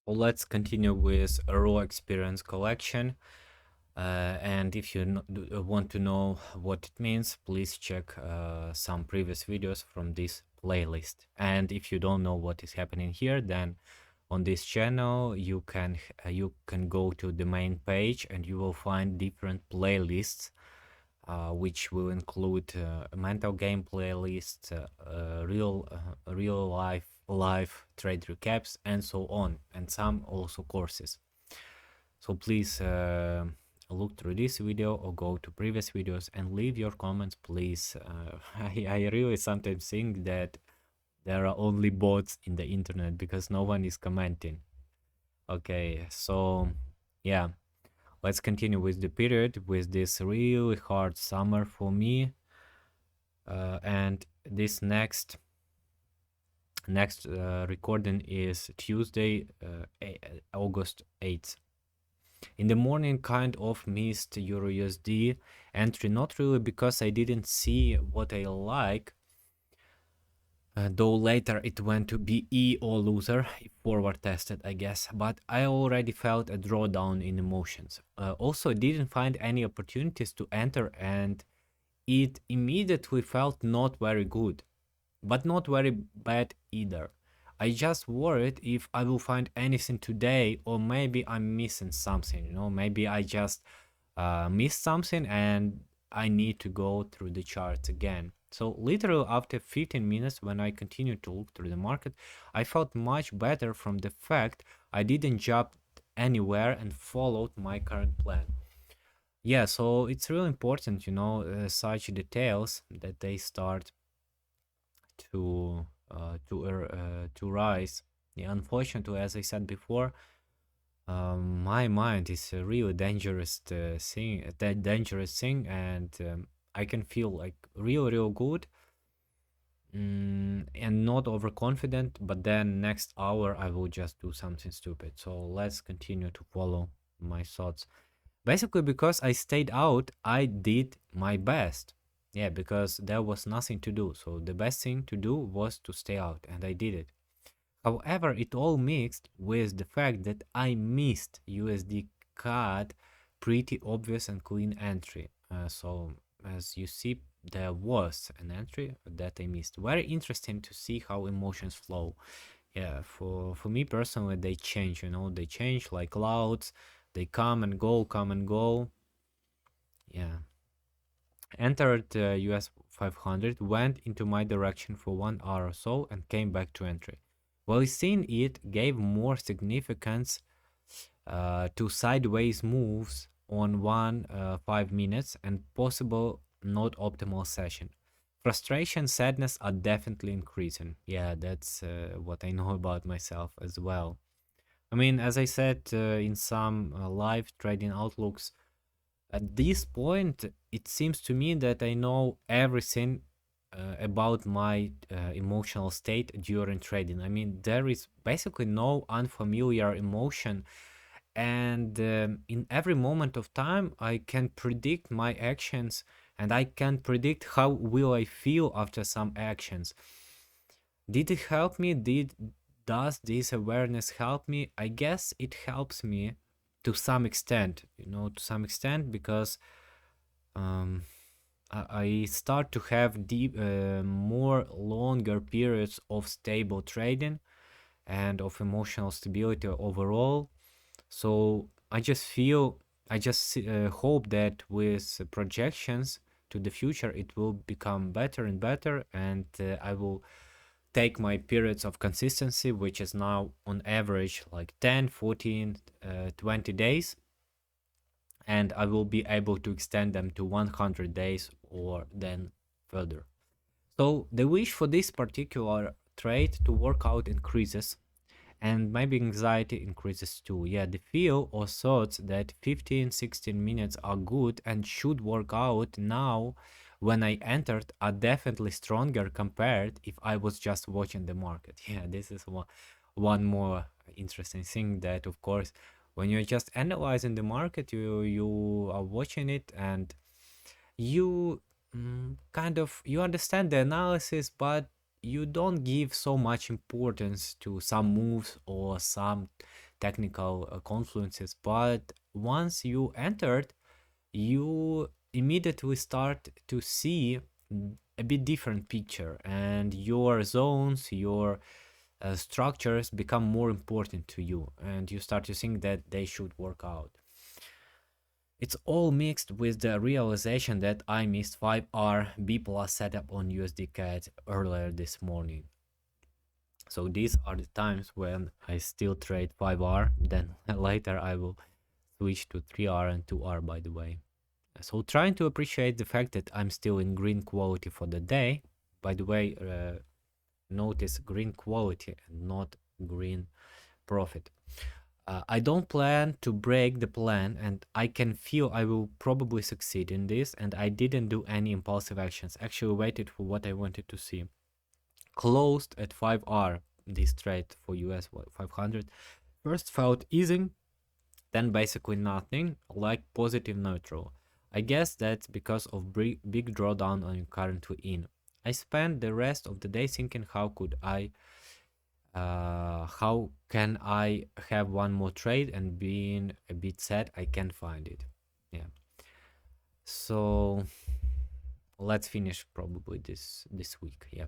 Well, let's continue with a raw experience collection. And if you want to know what it means, please check some previous videos from this playlist. And if you don't know what is happening here, then on this channel you can go to the main page and you will find different playlists, which will include a mental game playlist, real life trade recaps, and so on, and some also courses. So please look through this video or go to previous videos and leave your comments, please. I really sometimes think that there are only bots in the internet because no one is commenting. Okay, so yeah, let's continue with the period with this really hard summer for me. And this next recording is Tuesday, August 8th. In the morning, kind of missed Euro USD entry, not really because I didn't see what I like, though later it went to BE or loser, if forward tested, I guess, but I already felt a drawdown in emotions. Also, didn't find any opportunities to enter, and it immediately felt not very good, but not very bad either. I just worried if I will find anything today, or maybe I'm missing something, maybe I just missed something and I need to go through the charts again. So literally after 15 minutes, when I continued to look through the market, I felt much better from the fact I didn't jump anywhere and followed my current plan. Yeah, so it's really important, such details that they start to rise. Yeah, unfortunately, as I said before, my mind is a really dangerous thing, that dangerous thing, and I can feel like real good, and not overconfident. But then next hour, I will just do something stupid. So let's continue to follow my thoughts. Basically, because I stayed out, I did my best. Yeah, because there was nothing to do. So the best thing to do was to stay out, and I did it. However, it all mixed with the fact that I missed USD CAD pretty obvious and clean entry. So as you see, there was an entry that I missed. Very interesting to see how emotions flow. Yeah, for me personally, they change. They change like clouds. They come and go, come and go. Yeah. Entered US 500, went into my direction for 1 hour or so, and came back to entry. While seeing it gave more significance to sideways moves on 5 minutes and possible not optimal session. Frustration, sadness are definitely increasing. Yeah, that's what I know about myself as well. I mean, as I said in some live trading outlooks, at this point, it seems to me that I know everything about my emotional state during trading. I mean, there is basically no unfamiliar emotion, and in every moment of time, I can predict my actions, and I can predict how will I feel after some actions. Did it help me? Does this awareness help me? I guess it helps me to some extent, to some extent, because um, I start to have more longer periods of stable trading and of emotional stability overall. So I just hope that with projections to the future, it will become better and better, and I will take my periods of consistency, which is now on average like 10, 14, 20 days, and I will be able to extend them to 100 days or then further. So the wish for this particular trade to work out increases, and maybe anxiety increases too. Yeah, the feel or thoughts that 15, 16 minutes are good and should work out now when I entered are definitely stronger compared if I was just watching the market. Yeah, this is one more interesting thing, that of course when you're just analyzing the market, you are watching it, and you kind of you understand the analysis, but you don't give so much importance to some moves or some technical confluences, but once you entered, you immediately start to see a bit different picture, and your zones, your structures become more important to you, and you start to think that they should work out. It's all mixed with the realization that I missed 5R B plus setup on USD CAD earlier this morning. So these are the times when I still trade 5R, then later I will switch to 3R and 2R, by the way. So trying to appreciate the fact that I'm still in green quality for the day. By the way, notice green quality and not green profit. I don't plan to break the plan, and I can feel I will probably succeed in this, and I didn't do any impulsive actions. Actually waited for what I wanted to see. Closed at 5R this trade for US 500. First felt easing, then basically nothing, like positive neutral. I guess that's because of big drawdown I'm currently in. I spent the rest of the day thinking how can I have one more trade, and being a bit sad I can't find it. Yeah. So let's finish probably this week. Yeah.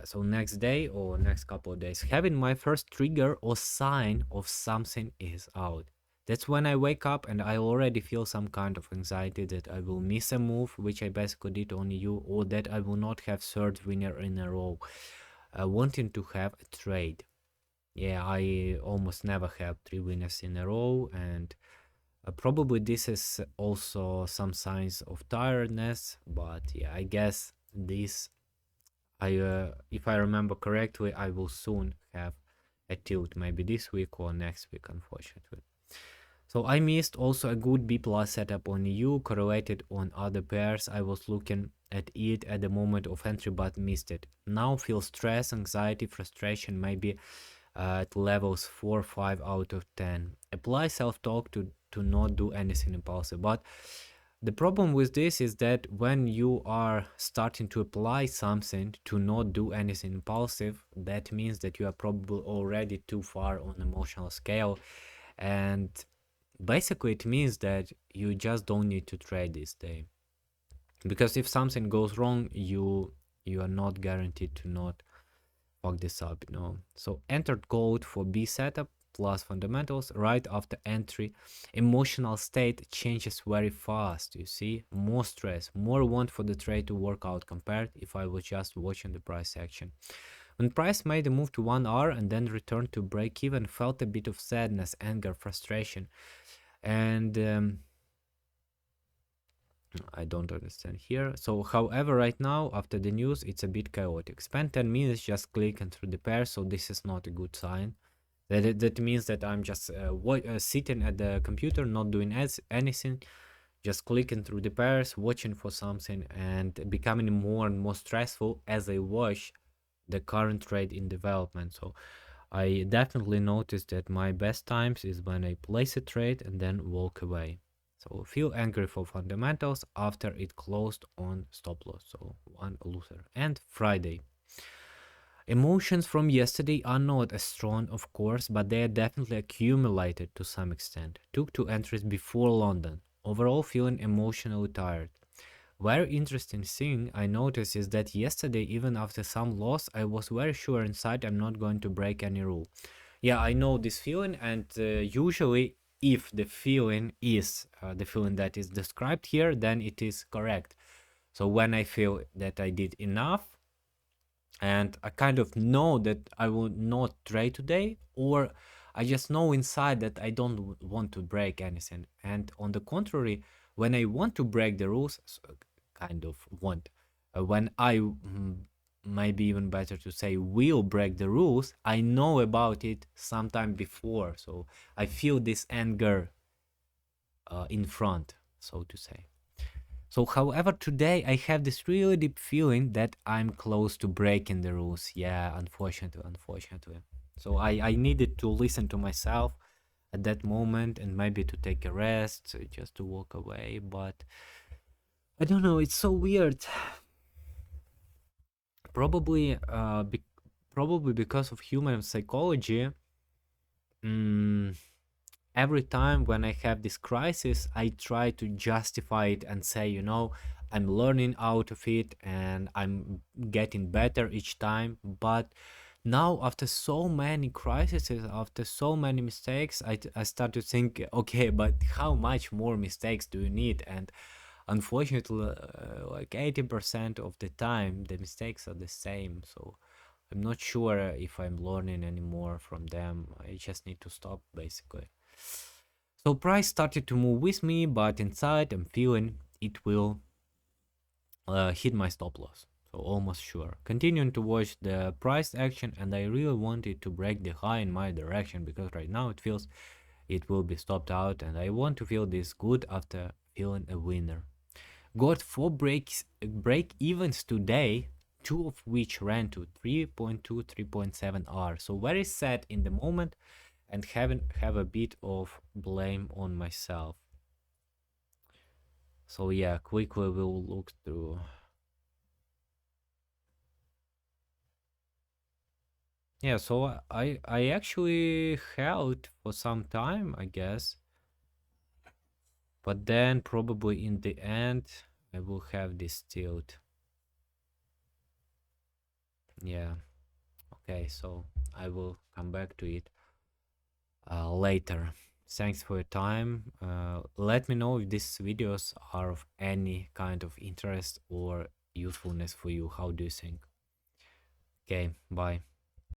So next day or next couple of days, having my first trigger or sign of something is out. That's when I wake up and I already feel some kind of anxiety that I will miss a move, which I basically did on you, or that I will not have third winner in a row. Wanting to have a trade. Yeah, I almost never have 3 winners in a row, and probably this is also some signs of tiredness, but yeah, I guess this, if I remember correctly, I will soon have a tilt, maybe this week or next week, unfortunately. So I missed also a good B plus setup on EU, correlated on other pairs. I was looking at it at the moment of entry but missed it. Now feel stress, anxiety, frustration, maybe at levels 4 5 out of 10. Apply self-talk to not do anything impulsive. But the problem with this is that when you are starting to apply something to not do anything impulsive, that means that you are probably already too far on emotional scale, and basically it means that you just don't need to trade this day, because if something goes wrong, you are not guaranteed to not fuck this up, you know. So entered code for B setup plus fundamentals. Right after entry, emotional state changes very fast. You see, more stress, more want for the trade to work out compared if I was just watching the price action. When price made a move to 1R and then returned to break even, felt a bit of sadness, anger, frustration, and I don't understand here. So however, right now after the news it's a bit chaotic. Spend 10 minutes just clicking through the pair, so this is not a good sign. That means that I'm just sitting at the computer, not doing anything, just clicking through the pairs, watching for something, and becoming more and more stressful as I watch the current trade in development. So I definitely noticed that my best times is when I place a trade and then walk away. So feel angry for fundamentals after it closed on stop loss. So one loser. And Friday. Emotions from yesterday are not as strong, of course, but they are definitely accumulated to some extent. Took 2 entries before London. Overall feeling emotionally tired. Very interesting thing I noticed is that yesterday, even after some loss, I was very sure inside I'm not going to break any rule. Yeah, I know this feeling, and usually if the feeling is the feeling that is described here, then it is correct. So when I feel that I did enough, and I kind of know that I will not trade today, or I just know inside that I don't want to break anything. And on the contrary, when I want to break the rules, kind of want, when I maybe even better to say will break the rules, I know about it sometime before, so I feel this anger in front, so to say. So however, today I have this really deep feeling that I'm close to breaking the rules. Yeah, unfortunately. So I needed to listen to myself at that moment, and maybe to take a rest, just to walk away, but I don't know, it's so weird. Probably probably because of human psychology, mm, every time when I have this crisis, I try to justify it and say, I'm learning out of it and I'm getting better each time. But now, after so many crises, after so many mistakes, I start to think, okay, but how much more mistakes do you need? And unfortunately, like 80% of the time, the mistakes are the same. So I'm not sure if I'm learning anymore from them. I just need to stop, basically. So price started to move with me, but inside I'm feeling it will hit my stop loss. So almost sure. Continuing to watch the price action, and I really wanted to break the high in my direction because right now it feels it will be stopped out, and I want to feel this good after feeling a winner. Got four break evens today, two of which ran to 3.2, 3.7 R. So very sad in the moment and have a bit of blame on myself. So yeah, quickly we'll look through. Yeah, so I actually held for some time, I guess, but then probably in the end I will have this tilt. Yeah. Okay, so I will come back to it later. Thanks for your time. Let me know if these videos are of any kind of interest or usefulness for you. How do you think? Okay, bye.